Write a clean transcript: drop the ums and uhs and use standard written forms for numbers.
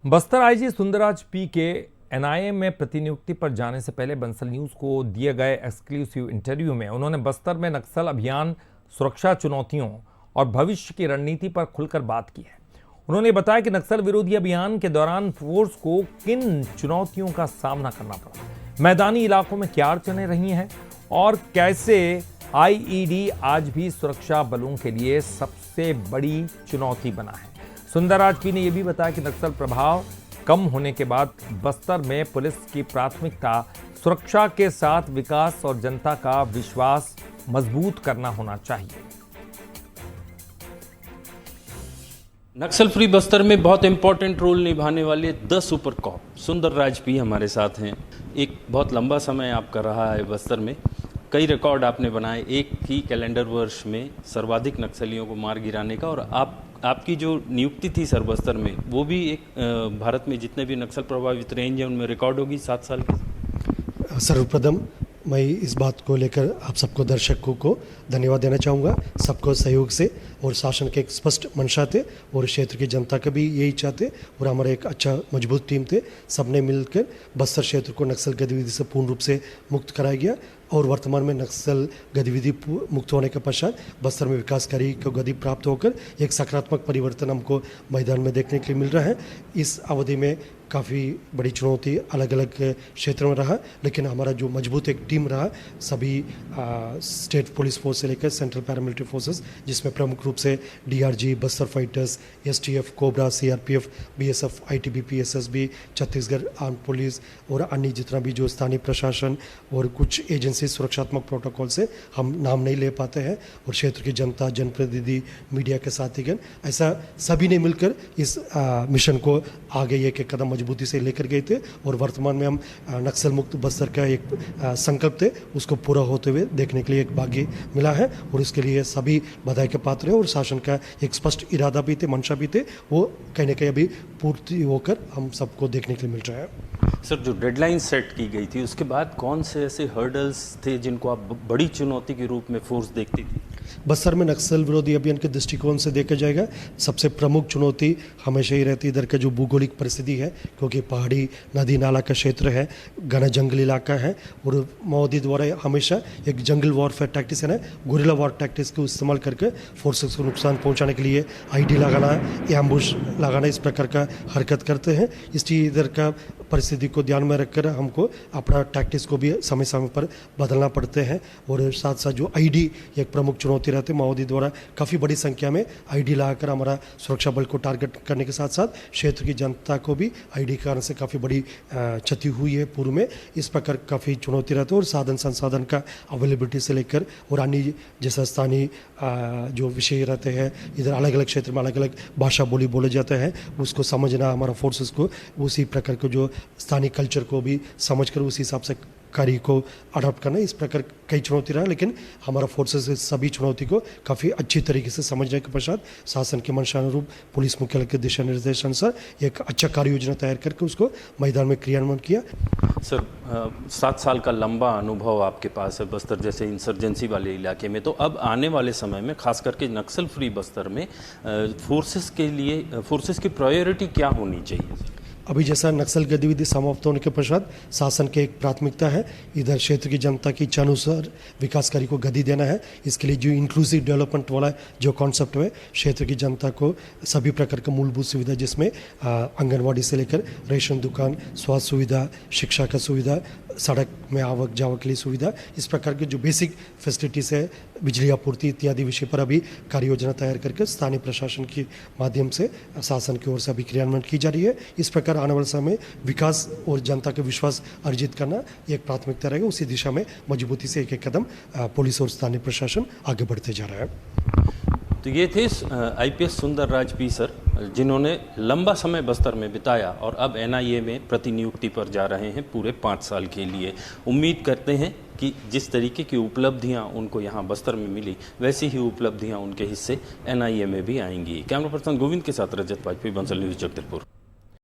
Bastar IG Sundarraj P के NIA में प्रतिनियुक्ति पर जाने से पहले बंसल न्यूज को दिए गए एक्सक्लूसिव इंटरव्यू में उन्होंने बस्तर में नक्सल अभियान, सुरक्षा चुनौतियों और भविष्य की रणनीति पर खुलकर बात की है। उन्होंने बताया कि नक्सल विरोधी अभियान के दौरान फोर्स को किन चुनौतियों का सामना करना पड़ा, मैदानी इलाकों में क्या अड़चनें रही हैं और कैसे आईईडी आज भी सुरक्षा बलों के लिए सबसे बड़ी चुनौती बना है। सुंदरराज पी ने यह भी बताया कि नक्सल प्रभाव कम होने के बाद बस्तर में पुलिस की प्राथमिकता सुरक्षा के साथ विकास और जनता का विश्वास मजबूत करना होना चाहिए। नक्सल फ्री बस्तर में बहुत इंपॉर्टेंट रोल निभाने वाले 10 सुपर कॉप सुंदरराज पी हमारे साथ हैं। एक बहुत लंबा समय आपका रहा है बस्तर में, कई रिकॉर्ड आपने बनाए, एक ही कैलेंडर वर्ष में सर्वाधिक नक्सलियों को मार गिराने का, और आपकी जो नियुक्ति थी सर बस्तर में, वो भी एक भारत में जितने भी नक्सल प्रभावित रेंज हैं उनमें रिकॉर्ड होगी 7 साल की। सर्वप्रथम मैं इस बात को लेकर आप सबको, दर्शकों को धन्यवाद देना चाहूँगा। सबको सहयोग से और शासन के एक स्पष्ट मंशा थे और क्षेत्र की जनता का भी यही चाहते और हमारा एक अच्छा मजबूत टीम थे। सबने मिलकर बस्तर क्षेत्र को नक्सल गतिविधि से पूर्ण रूप से मुक्त कराया गया और वर्तमान में नक्सल गतिविधि मुक्त होने के पश्चात बस्तर में विकास कार्य को गति प्राप्त होकर एक सकारात्मक परिवर्तन हमको मैदान में देखने के लिए मिल रहा है। इस अवधि में काफ़ी बड़ी चुनौती अलग अलग क्षेत्रों में रहा, लेकिन हमारा जो मजबूत एक टीम रहा, सभी स्टेट पुलिस फोर्स से लेकर सेंट्रल पैरामिलिट्री फोर्सेस, जिसमें प्रमुख रूप से DRG, Bastar fighters, STF, cobra, CRPF, BSF, ITBP, SSB, Chhattisgarh arm police और अन्य जितना भी जो स्थानीय प्रशासन और कुछ एजेंसी सुरक्षात्मक प्रोटोकॉल से हम नाम नहीं ले पाते हैं, और क्षेत्र की जनता, जनप्रतिनिधि, मीडिया के साथीगण, ऐसा सभी ने मिलकर इस मिशन को आगे एक एक कदम मजबूती से लेकर गए थे और वर्तमान में हम नक्सल मुक्त बस्तर का एक संकल्प थे, उसको पूरा होते हुए देखने के लिए एक भाग्य मिला है और इसके लिए सभी बधाई के पात्र हैं और शासन का एक स्पष्ट इरादा भी थे, मंशा भी थे, वो कहीं ना कहीं अभी पूर्ति होकर हम सबको देखने के लिए मिल रहा है। सर, जो डेडलाइन सेट की गई थी उसके बाद कौन से ऐसे हर्डल्स थे जिनको आप बड़ी चुनौती के रूप में फोर्स देखती थी? बस्तर में नक्सल विरोधी अभियान के दृष्टिकोण से देखा जाएगा, सबसे प्रमुख चुनौती हमेशा ही रहती है इधर का जो भौगोलिक परिस्थिति है, क्योंकि पहाड़ी नदी नाला का क्षेत्र है, घना जंगली इलाका है और माओवादी द्वारा हमेशा एक जंगल वॉरफेयर टैक्टिक्स है ना, गुरिल्ला वॉर टैक्टिक्स को इस्तेमाल करके फोर्सेस को नुकसान पहुंचाने के लिए आईडी लगाना, एम्बुश लगाना, इस प्रकार का हरकत करते हैं। इसलिए इधर का परिस्थिति को ध्यान में रखकर हमको अपना टैक्टिक्स को भी समय समय पर बदलना पड़ते हैं और साथ साथ जो आईडी एक प्रमुख चुनौती रहती है, माओवादी द्वारा काफ़ी बड़ी संख्या में आईडी लगाकर हमारा सुरक्षा बल को टारगेट करने के साथ साथ क्षेत्र की जनता को भी आईडी के कारण से काफ़ी बड़ी क्षति हुई है पूर्व में। इस प्रकार काफ़ी चुनौती रहती है और साधन संसाधन का अवेलेबिलिटी से लेकर और अन्य जैसा स्थानीय जो विषय रहते हैं, इधर अलग अलग क्षेत्र में अलग अलग भाषा बोली बोले जाते हैं, उसको समझना हमारा फोर्सेस को, उसी प्रकार के जो स्थानीय कल्चर को भी समझकर उसी हिसाब से कार्य को अडॉप्ट करना, इस प्रकार कई चुनौती रहा, लेकिन हमारा फोर्सेस इस सभी चुनौती को काफ़ी अच्छी तरीके से समझने के पश्चात शासन के मंशानुरूप पुलिस मुख्यालय के दिशा निर्देश अनुसार एक अच्छा कार्य योजना तैयार करके उसको मैदान में क्रियान्वयन किया। सर, 7 साल का लंबा अनुभव आपके पास है बस्तर जैसे इंसर्जेंसी वाले इलाके में, तो अब आने वाले समय में खास करके नक्सल फ्री बस्तर में फोर्सेस के लिए फोर्सेस की प्रायोरिटी क्या होनी चाहिए? अभी जैसा नक्सल गतिविधि समाप्त होने के पश्चात शासन की एक प्राथमिकता है इधर क्षेत्र की जनता की इच्छानुसार विकास कार्य को गति देना है। इसके लिए जो इंक्लूसिव डेवलपमेंट वाला जो कॉन्सेप्ट है, क्षेत्र की जनता को सभी प्रकार का मूलभूत सुविधा, जिसमें आंगनवाड़ी से लेकर रेशन दुकान, स्वास्थ्य सुविधा, शिक्षा का सुविधा, सड़क में आवक जावक के लिए सुविधा, इस प्रकार के जो बेसिक फैसिलिटीज़ है, बिजली आपूर्ति इत्यादि विषय पर अभी कार्य योजना तैयार करके स्थानीय प्रशासन के माध्यम से शासन की ओर से अभी क्रियान्वयन की जा रही है। इस प्रकार आने वाले समय विकास और जनता का विश्वास अर्जित करना एक प्राथमिकता रहेगा। उसी दिशा में मजबूती से एक एक कदम पुलिस और स्थानीय प्रशासन आगे बढ़ते जा रहा है। तो ये थे आईपीएस सुंदरराज पी सर, जिन्होंने लंबा समय बस्तर में बिताया और अब एनआईए में प्रतिनियुक्ति पर जा रहे हैं पूरे 5 साल के लिए। उम्मीद करते हैं कि जिस तरीके की उपलब्धियां उनको यहाँ बस्तर में मिली, वैसी ही उपलब्धियां उनके हिस्से एनआईए में भी आएंगी। कैमरा पर्सन गोविंद के साथ रजत वाजपेयी, बंसल न्यूज़, जगदलपुर।